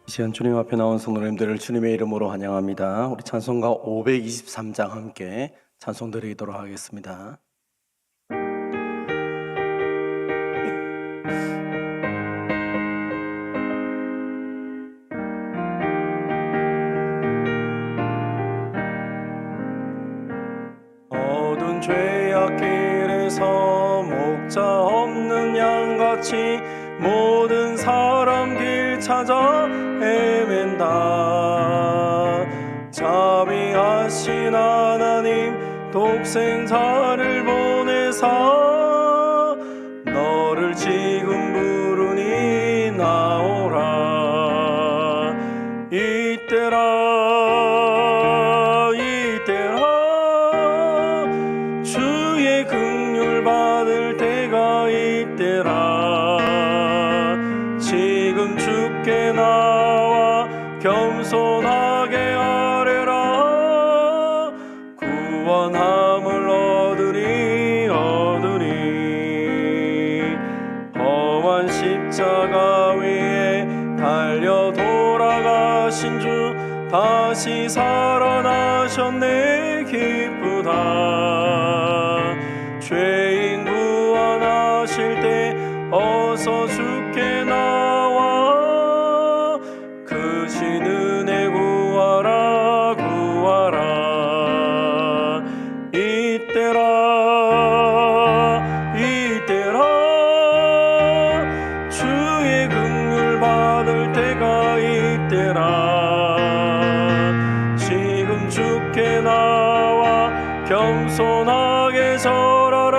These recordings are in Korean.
이 시간 주님 앞에 나온 성도님들을 주님의 이름으로 환영합니다. 우리 찬송가 523장 함께 찬송 드리도록 하겠습니다. 어두운 죄악길에서 목자 없는 양같이 모든 사람 길 찾아 헤맨다. 자비하신 하나님 독생자를 보내사 너를 지금 부르니 나오라. 이때라 주의 긍휼 받을 때가 이때라. 지금 주께 나와 겸손하게 아뢰라. 구원함을 얻으리. 험한 십자가 위에 달려 돌아가신 주 다시 살아나셨네. 기쁘다. 죄인 구원하실 때 어서 주께 나와 그 신 은혜 구하라. 이때라 주의 긍휼 받을 때가 이때라. 지금 주께 나와 겸손하게 절하라.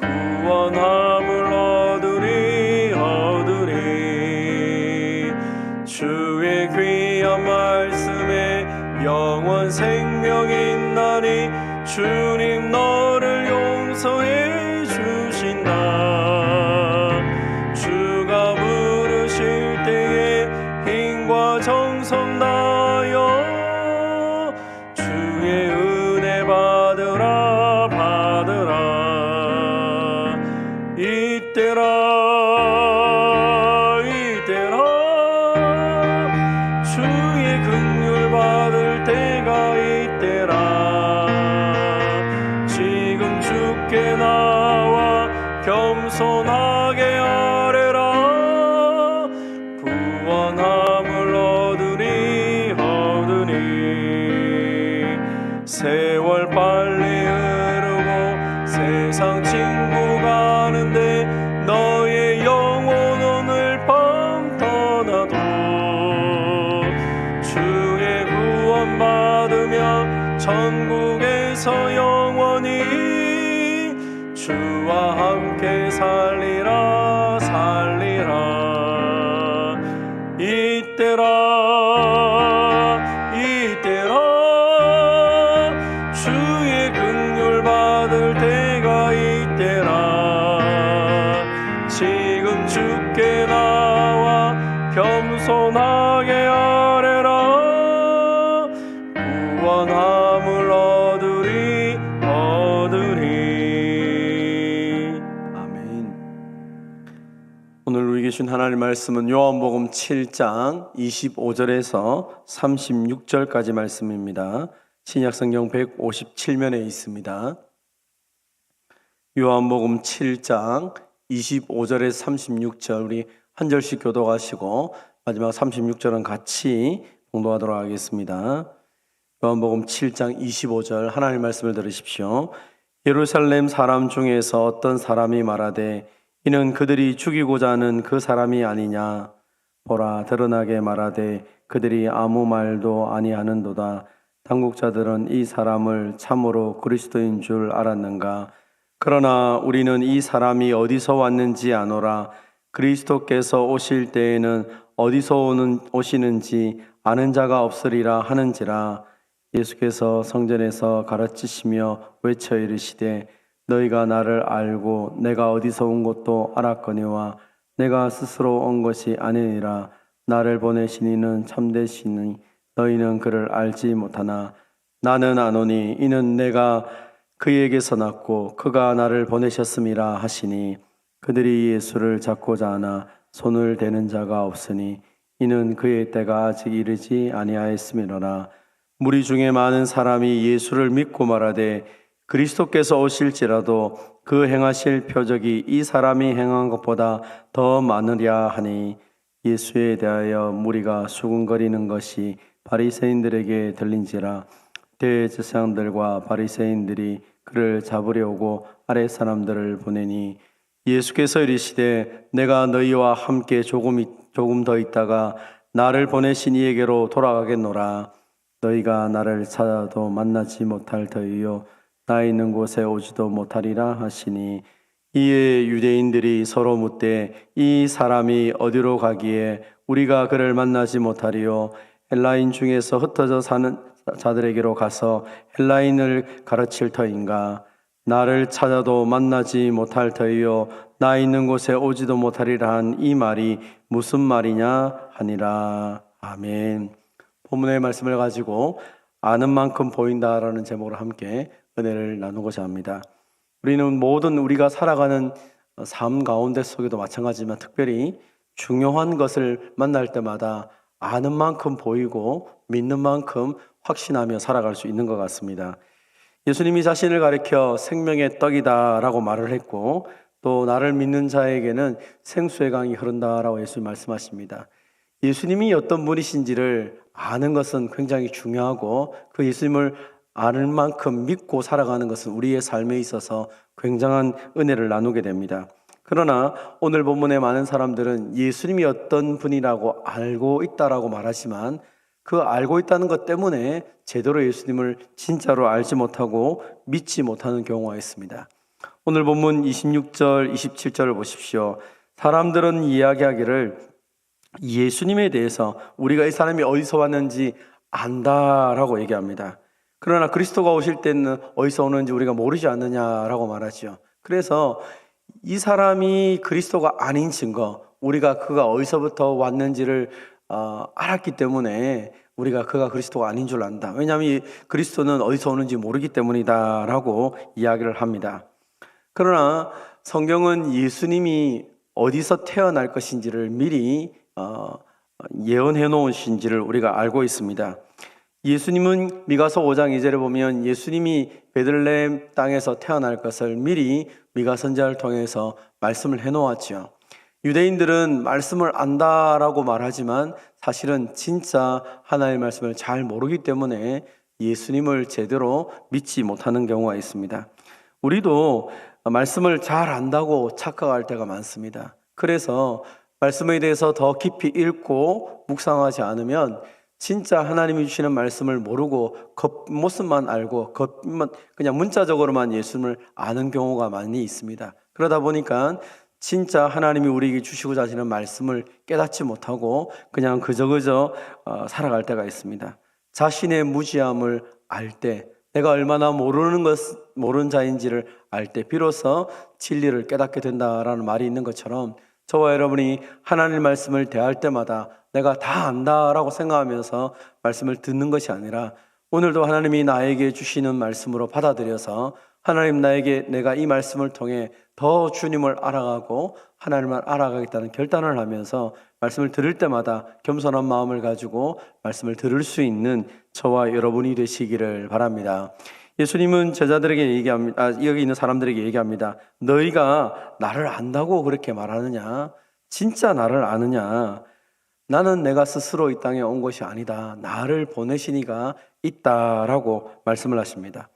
구원함을 얻으리. 주의 귀한 말씀에 영원 생명 있나니 주님 너를 용서해 주신다. 주가 부르실 때에 힘과 정성 다하여 주의 은혜 받으라. 이때라 주의 긍휼 받을 때가 이때라. 지금 주께 나와 겸손하게 아뢰라. 구원함을 얻으리. 세월 빨리 흐르고 세상 친구 가는데 너의 영혼 오늘 밤 떠나도 주의 구원 받으며 천국에서 영원히 주와 함께 살리라. 이때라 주의 긍휼 받을 때가 이때라. 지금 주께 나와 겸손하게 아뢰라. 구원함을 얻으리. 아멘. 오늘 우리에게 주신 하나님의 말씀은 요한복음 7장 25절에서 36절까지 말씀입니다. 신약성경 157면에 있습니다. 요한복음 7장 25절에서 36절 우리 한 절씩 교독하시고 마지막 36절은 같이 봉독하도록 하겠습니다. 요한복음 7장 25절 하나님의 말씀을 들으십시오. 예루살렘 사람 중에서 어떤 사람이 말하되 이는 그들이 죽이고자 하는 그 사람이 아니냐. 보라 드러나게 말하되 그들이 아무 말도 아니하는도다. 당국자들은 이 사람을 참으로 그리스도인 줄 알았는가. 그러나 우리는 이 사람이 어디서 왔는지 아노라. 그리스도께서 오실 때에는 어디서 오시는지 아는 자가 없으리라 하는지라. 예수께서 성전에서 가르치시며 외쳐 이르시되 너희가 나를 알고 내가 어디서 온 것도 알았거니와 내가 스스로 온 것이 아니니라. 나를 보내신 이는 참되시니 너희는 그를 알지 못하나 나는 아노니 이는 내가 그에게서 났고 그가 나를 보내셨음이라 하시니 그들이 예수를 잡고자 하나 손을 대는 자가 없으니 이는 그의 때가 아직 이르지 아니하였음이로라. 무리 중에 많은 사람이 예수를 믿고 말하되 그리스도께서 오실지라도 그 행하실 표적이 이 사람이 행한 것보다 더 많으랴 하니 예수에 대하여 무리가 수군거리는 것이 바리새인들에게 들린지라. 대제사장들과 바리새인들이 그를 잡으려 오고 아랫 사람들을 보내니 예수께서 이르시되 내가 너희와 함께 조금 더 있다가 나를 보내신 이에게로 돌아가겠노라. 너희가 나를 찾아도 만나지 못할 터이요 나 있는 곳에 오지도 못하리라 하시니 이에 유대인들이 서로 묻되 이 사람이 어디로 가기에 우리가 그를 만나지 못하리요 헬라인 중에서 흩어져 사는 자들에게로 가서 헬라인을 가르칠 터인가. 나를 찾아도 만나지 못할 터이요 나 있는 곳에 오지도 못하리라 한 이 말이 무슨 말이냐 하니라. 아멘. 본문의 말씀을 가지고 아는 만큼 보인다라는 제목으로 함께 은혜를 나누고자 합니다. 우리는 모든 우리가 살아가는 삶 가운데 속에도 마찬가지지만 특별히 중요한 것을 만날 때마다 아는 만큼 보이고 믿는 만큼 확신하며 살아갈 수 있는 것 같습니다. 예수님이 자신을 가리켜 생명의 떡이다라고 말을 했고 또 나를 믿는 자에게는 생수의 강이 흐른다라고 예수님 말씀하십니다. 예수님이 어떤 분이신지를 아는 것은 굉장히 중요하고 그 예수님을 아는 만큼 믿고 살아가는 것은 우리의 삶에 있어서 굉장한 은혜를 나누게 됩니다. 그러나 오늘 본문에 많은 사람들은 예수님이 어떤 분이라고 알고 있다라고 말하지만 그 알고 있다는 것 때문에 제대로 예수님을 진짜로 알지 못하고 믿지 못하는 경우가 있습니다. 오늘 본문 26절, 27절을 보십시오. 사람들은 이야기하기를 예수님에 대해서 우리가 이 사람이 어디서 왔는지 안다라고 얘기합니다. 그러나 그리스도가 오실 때는 어디서 오는지 우리가 모르지 않느냐라고 말하죠. 그래서 이 사람이 그리스도가 아닌 증거, 우리가 그가 어디서부터 왔는지를 알았기 때문에 우리가 그가 그리스도가 아닌 줄 안다. 왜냐하면 이 그리스도는 어디서 오는지 모르기 때문이다라고 이야기를 합니다. 그러나 성경은 예수님이 어디서 태어날 것인지를 미리 예언해 놓으신지를 우리가 알고 있습니다. 예수님은 미가서 5장 2절에 보면 예수님이 베들레헴 땅에서 태어날 것을 미리 미가 선지자를 통해서 말씀을 해놓았죠. 유대인들은 말씀을 안다라고 말하지만 사실은 진짜 하나님의 말씀을 잘 모르기 때문에 예수님을 제대로 믿지 못하는 경우가 있습니다. 우리도 말씀을 잘 안다고 착각할 때가 많습니다. 그래서 말씀에 대해서 더 깊이 읽고 묵상하지 않으면 진짜 하나님이 주시는 말씀을 모르고 겉모습만 알고 그냥 문자적으로만 예수님을 아는 경우가 많이 있습니다. 그러다 보니까 진짜 하나님이 우리에게 주시고자 하시는 말씀을 깨닫지 못하고 그냥 그저 살아갈 때가 있습니다. 자신의 무지함을 알 때, 내가 얼마나 모르는 자인지를 알 때 비로소 진리를 깨닫게 된다라는 말이 있는 것처럼 저와 여러분이 하나님의 말씀을 대할 때마다 내가 다 안다라고 생각하면서 말씀을 듣는 것이 아니라 오늘도 하나님이 나에게 주시는 말씀으로 받아들여서 하나님 내가 이 말씀을 통해 더 주님을 알아가고 하나님을 알아가겠다는 결단을 하면서 말씀을 들을 때마다 겸손한 마음을 가지고 말씀을 들을 수 있는 저와 여러분이 되시기를 바랍니다. 예수님은 제자들에게 얘기합니다. 여기 있는 사람들에게 얘기합니다. 너희가 나를 안다고 그렇게 말하느냐? 진짜 나를 아느냐? 나는 내가 스스로 이 땅에 온 것이 아니다. 나를 보내신 이가 있다라고 말씀을 하십니다.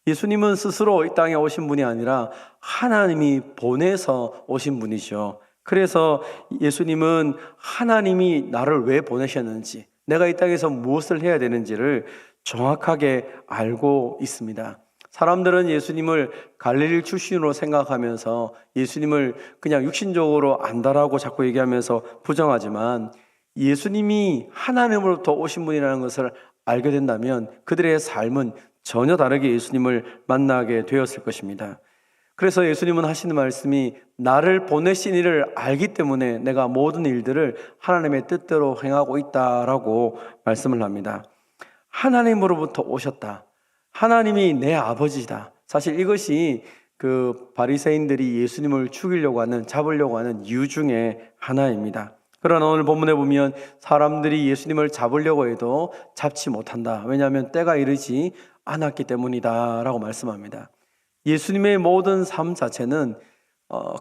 예수님은 스스로 이 땅에 오신 분이 아니라 하나님이 보내서 오신 분이죠. 그래서 예수님은 하나님이 나를 왜 보내셨는지, 내가 이 땅에서 무엇을 해야 되는지를 정확하게 알고 있습니다. 사람들은 예수님을 갈릴리 출신으로 생각하면서 예수님을 그냥 육신적으로 안다라고 자꾸 얘기하면서 부정하지만 예수님이 하나님으로부터 오신 분이라는 것을 알게 된다면 그들의 삶은 전혀 다르게 예수님을 만나게 되었을 것입니다. 그래서 예수님은 하시는 말씀이 나를 보내신 이를 알기 때문에 내가 모든 일들을 하나님의 뜻대로 행하고 있다라고 말씀을 합니다. 하나님으로부터 오셨다. 하나님이 내 아버지다. 사실 이것이 그 바리새인들이 예수님을 잡으려고 하는 이유 중에 하나입니다. 그러나 오늘 본문에 보면 사람들이 예수님을 잡으려고 해도 잡지 못한다. 왜냐하면 때가 이르지 않았기 때문이다 라고 말씀합니다. 예수님의 모든 삶 자체는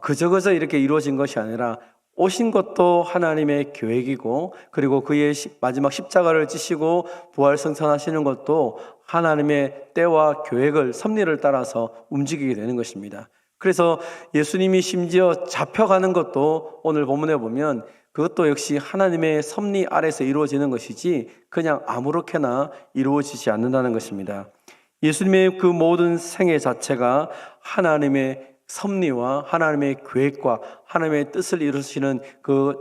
그저 이렇게 이루어진 것이 아니라 오신 것도 하나님의 계획이고, 그리고 그의 마지막 십자가를 지시고 부활 승천하시는 것도 하나님의 때와 계획을, 섭리를 따라서 움직이게 되는 것입니다. 그래서 예수님이 심지어 잡혀가는 것도 오늘 본문에 보면 그것도 역시 하나님의 섭리 아래서 이루어지는 것이지 그냥 아무렇게나 이루어지지 않는다는 것입니다. 예수님의 그 모든 생애 자체가 하나님의 섭리와 하나님의 계획과 하나님의 뜻을 이루시는 그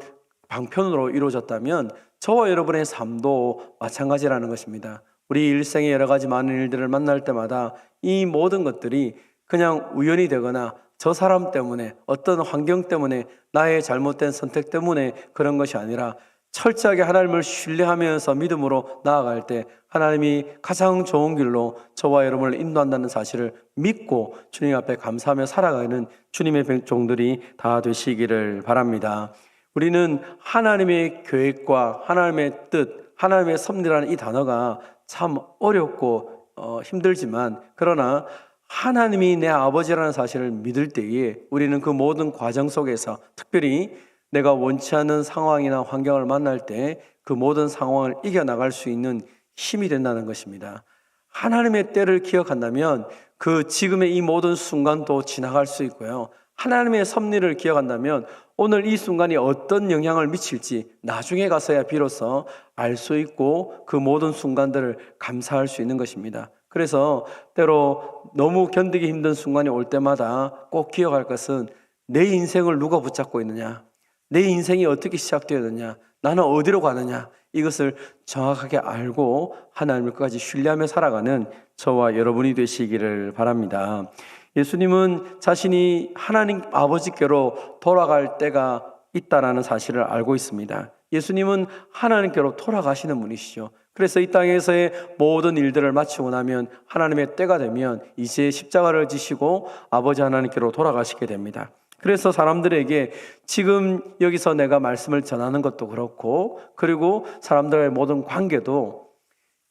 방편으로 이루어졌다면 저와 여러분의 삶도 마찬가지라는 것입니다. 우리 일생에 여러 가지 많은 일들을 만날 때마다 이 모든 것들이 그냥 우연이 되거나 저 사람 때문에, 어떤 환경 때문에, 나의 잘못된 선택 때문에 그런 것이 아니라 철저하게 하나님을 신뢰하면서 믿음으로 나아갈 때 하나님이 가장 좋은 길로 저와 여러분을 인도한다는 사실을 믿고 주님 앞에 감사하며 살아가는 주님의 종들이 다 되시기를 바랍니다. 우리는 하나님의 계획과 하나님의 뜻, 하나님의 섭리라는 이 단어가 참 어렵고 힘들지만, 그러나 하나님이 내 아버지라는 사실을 믿을 때에 우리는 그 모든 과정 속에서, 특별히 내가 원치 않는 상황이나 환경을 만날 때 그 모든 상황을 이겨나갈 수 있는 힘이 된다는 것입니다. 하나님의 때를 기억한다면 그 지금의 이 모든 순간도 지나갈 수 있고요. 하나님의 섭리를 기억한다면 오늘 이 순간이 어떤 영향을 미칠지 나중에 가서야 비로소 알 수 있고 그 모든 순간들을 감사할 수 있는 것입니다. 그래서 때로 너무 견디기 힘든 순간이 올 때마다 꼭 기억할 것은 내 인생을 누가 붙잡고 있느냐, 내 인생이 어떻게 시작되었느냐, 나는 어디로 가느냐, 이것을 정확하게 알고 하나님을 끝까지 신뢰하며 살아가는 저와 여러분이 되시기를 바랍니다. 예수님은 자신이 하나님 아버지께로 돌아갈 때가 있다라는 사실을 알고 있습니다. 예수님은 하나님께로 돌아가시는 분이시죠. 그래서 이 땅에서의 모든 일들을 마치고 나면 하나님의 때가 되면 이제 십자가를 지시고 아버지 하나님께로 돌아가시게 됩니다. 그래서 사람들에게 지금 여기서 내가 말씀을 전하는 것도 그렇고, 그리고 사람들의 모든 관계도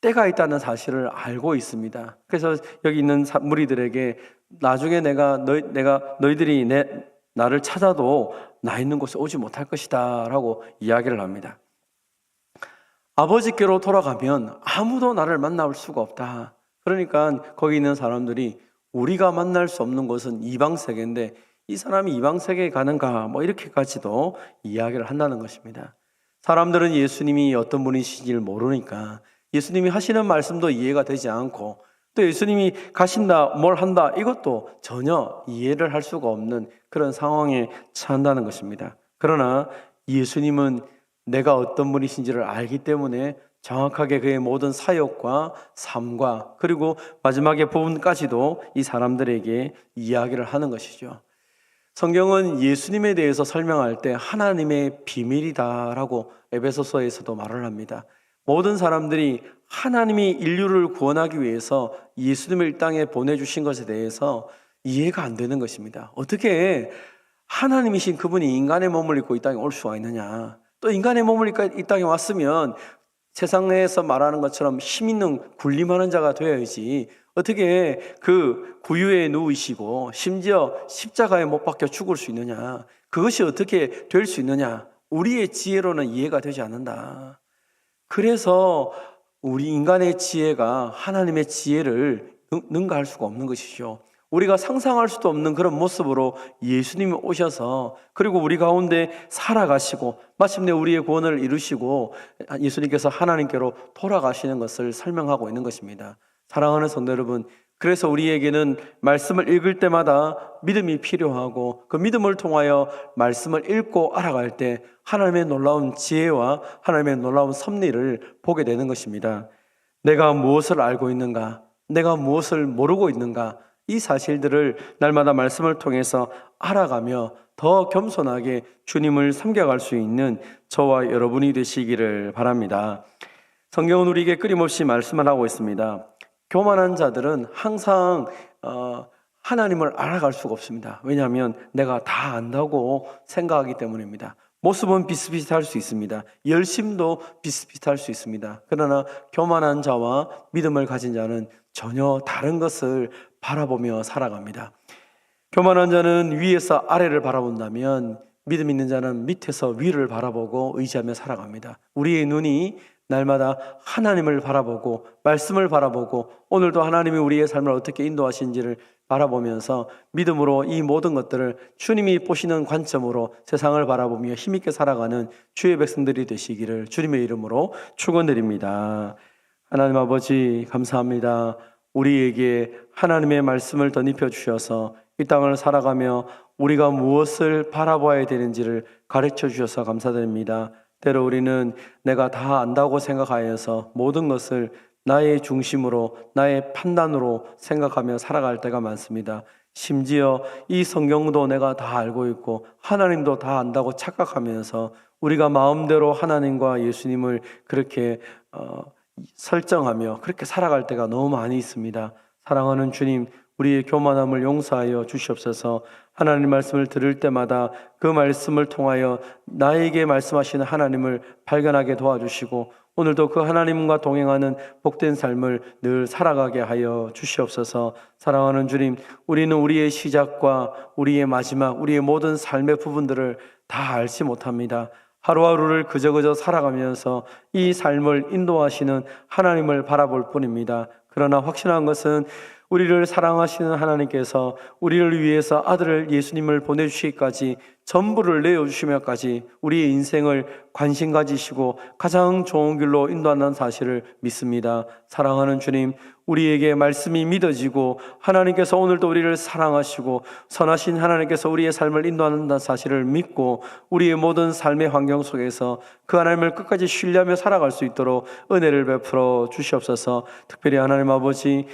때가 있다는 사실을 알고 있습니다. 그래서 여기 있는 무리들에게 나중에 너희들이 나를 찾아도 나 있는 곳에 오지 못할 것이다 라고 이야기를 합니다. 아버지께로 돌아가면 아무도 나를 만날 수가 없다. 그러니까 거기 있는 사람들이 우리가 만날 수 없는 곳은 이방 세계인데 이 사람이 이방 세계에 가는가, 이렇게까지도 이야기를 한다는 것입니다. 사람들은 예수님이 어떤 분이신지를 모르니까 예수님이 하시는 말씀도 이해가 되지 않고, 또 예수님이 가신다, 뭘 한다, 이것도 전혀 이해를 할 수가 없는 그런 상황에 처한다는 것입니다. 그러나 예수님은 내가 어떤 분이신지를 알기 때문에 정확하게 그의 모든 사역과 삶과 그리고 마지막의 부분까지도 이 사람들에게 이야기를 하는 것이죠. 성경은 예수님에 대해서 설명할 때 하나님의 비밀이다라고 에베소서에서도 말을 합니다. 모든 사람들이 하나님이 인류를 구원하기 위해서 예수님을 이 땅에 보내주신 것에 대해서 이해가 안 되는 것입니다. 어떻게 하나님이신 그분이 인간의 몸을 입고 이 땅에 올 수가 있느냐, 또 인간의 몸을 입고 이 땅에 왔으면 세상에서 말하는 것처럼 힘 있는 군림하는 자가 되어야지 어떻게 그 구유에 누우시고 심지어 십자가에 못 박혀 죽을 수 있느냐, 그것이 어떻게 될 수 있느냐, 우리의 지혜로는 이해가 되지 않는다. 그래서 우리 인간의 지혜가 하나님의 지혜를 능가할 수가 없는 것이죠. 우리가 상상할 수도 없는 그런 모습으로 예수님이 오셔서 그리고 우리 가운데 살아가시고 마침내 우리의 구원을 이루시고 예수님께서 하나님께로 돌아가시는 것을 설명하고 있는 것입니다. 사랑하는 성도 여러분, 그래서 우리에게는 말씀을 읽을 때마다 믿음이 필요하고 그 믿음을 통하여 말씀을 읽고 알아갈 때 하나님의 놀라운 지혜와 하나님의 놀라운 섭리를 보게 되는 것입니다. 내가 무엇을 알고 있는가, 내가 무엇을 모르고 있는가, 이 사실들을 날마다 말씀을 통해서 알아가며 더 겸손하게 주님을 섬겨갈 수 있는 저와 여러분이 되시기를 바랍니다. 성경은 우리에게 끊임없이 말씀을 하고 있습니다. 교만한 자들은 항상 하나님을 알아갈 수가 없습니다. 왜냐하면 내가 다 안다고 생각하기 때문입니다. 모습은 비슷비슷할 수 있습니다. 열심도 비슷비슷할 수 있습니다. 그러나 교만한 자와 믿음을 가진 자는 전혀 다른 것을 바라보며 살아갑니다. 교만한 자는 위에서 아래를 바라본다면 믿음 있는 자는 밑에서 위를 바라보고 의지하며 살아갑니다. 우리의 눈이 날마다 하나님을 바라보고 말씀을 바라보고 오늘도 하나님이 우리의 삶을 어떻게 인도하신지를 바라보면서 믿음으로 이 모든 것들을 주님이 보시는 관점으로 세상을 바라보며 힘있게 살아가는 주의 백성들이 되시기를 주님의 이름으로 축원드립니다. 하나님 아버지 감사합니다. 우리에게 하나님의 말씀을 덧입혀 주셔서 이 땅을 살아가며 우리가 무엇을 바라봐야 되는지를 가르쳐 주셔서 감사드립니다. 때로 우리는 내가 다 안다고 생각하여서 모든 것을 나의 중심으로 나의 판단으로 생각하며 살아갈 때가 많습니다. 심지어 이 성경도 내가 다 알고 있고 하나님도 다 안다고 착각하면서 우리가 마음대로 하나님과 예수님을 그렇게 설정하며 그렇게 살아갈 때가 너무 많이 있습니다. 사랑하는 주님, 우리의 교만함을 용서하여 주시옵소서. 하나님 말씀을 들을 때마다 그 말씀을 통하여 나에게 말씀하시는 하나님을 발견하게 도와주시고 오늘도 그 하나님과 동행하는 복된 삶을 늘 살아가게 하여 주시옵소서. 사랑하는 주님, 우리는 우리의 시작과 우리의 마지막, 우리의 모든 삶의 부분들을 다 알지 못합니다. 하루하루를 그저 살아가면서 이 삶을 인도하시는 하나님을 바라볼 뿐입니다. 그러나 확신한 것은 우리를 사랑하시는 하나님께서 우리를 위해서 아들을 예수님을 보내주시기까지 전부를 내어주시며까지 우리의 인생을 관심 가지시고 가장 좋은 길로 인도한다는 사실을 믿습니다. 사랑하는 주님, 우리에게 말씀이 믿어지고 하나님께서 오늘도 우리를 사랑하시고 선하신 하나님께서 우리의 삶을 인도한다는 사실을 믿고 우리의 모든 삶의 환경 속에서 그 하나님을 끝까지 신뢰하며 살아갈 수 있도록 은혜를 베풀어 주시옵소서. 특별히 하나님 아버지,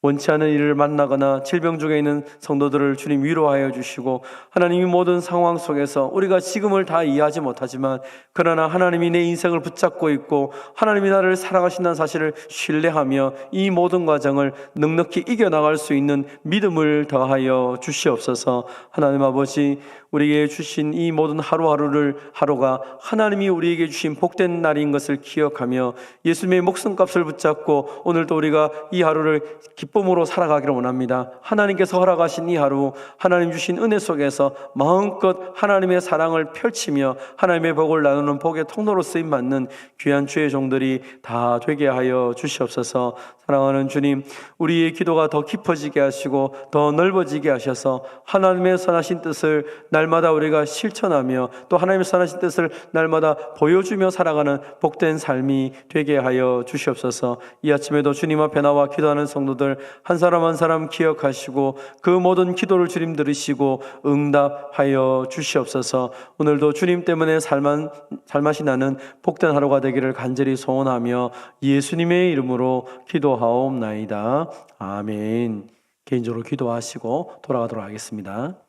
원치 않은 일을 만나거나 질병 중에 있는 성도들을 주님 위로하여 주시고 하나님이 모든 상황 속에서 우리가 지금을 다 이해하지 못하지만 그러나 하나님이 내 인생을 붙잡고 있고 하나님이 나를 사랑하신다는 사실을 신뢰하며 이 모든 과정을 넉넉히 이겨나갈 수 있는 믿음을 더하여 주시옵소서. 하나님 아버지, 우리에게 주신 이 모든 하루가 하나님이 우리에게 주신 복된 날인 것을 기억하며 예수님의 목숨값을 붙잡고 오늘도 우리가 이 하루를 기쁨으로 살아가기를 원합니다. 하나님께서 허락하신 이 하루, 하나님 주신 은혜 속에서 마음껏 하나님의 사랑을 펼치며 하나님의 복을 나누는 복의 통로로 쓰임받는 귀한 주의 종들이 다 되게 하여 주시옵소서. 사랑하는 주님, 우리의 기도가 더 깊어지게 하시고 더 넓어지게 하셔서 하나님의 선하신 뜻을 날마다 우리가 실천하며 또 하나님의 선하신 뜻을 날마다 보여주며 살아가는 복된 삶이 되게 하여 주시옵소서. 이 아침에도 주님 앞에 나와 기도하는 성도들 한 사람 한 사람 기억하시고 그 모든 기도를 주님 들으시고 응답하여 주시옵소서. 오늘도 주님 때문에 살맛이 나는 복된 하루가 되기를 간절히 소원하며 예수님의 이름으로 기도하옵나이다. 아멘. 개인적으로 기도하시고 돌아가도록 하겠습니다.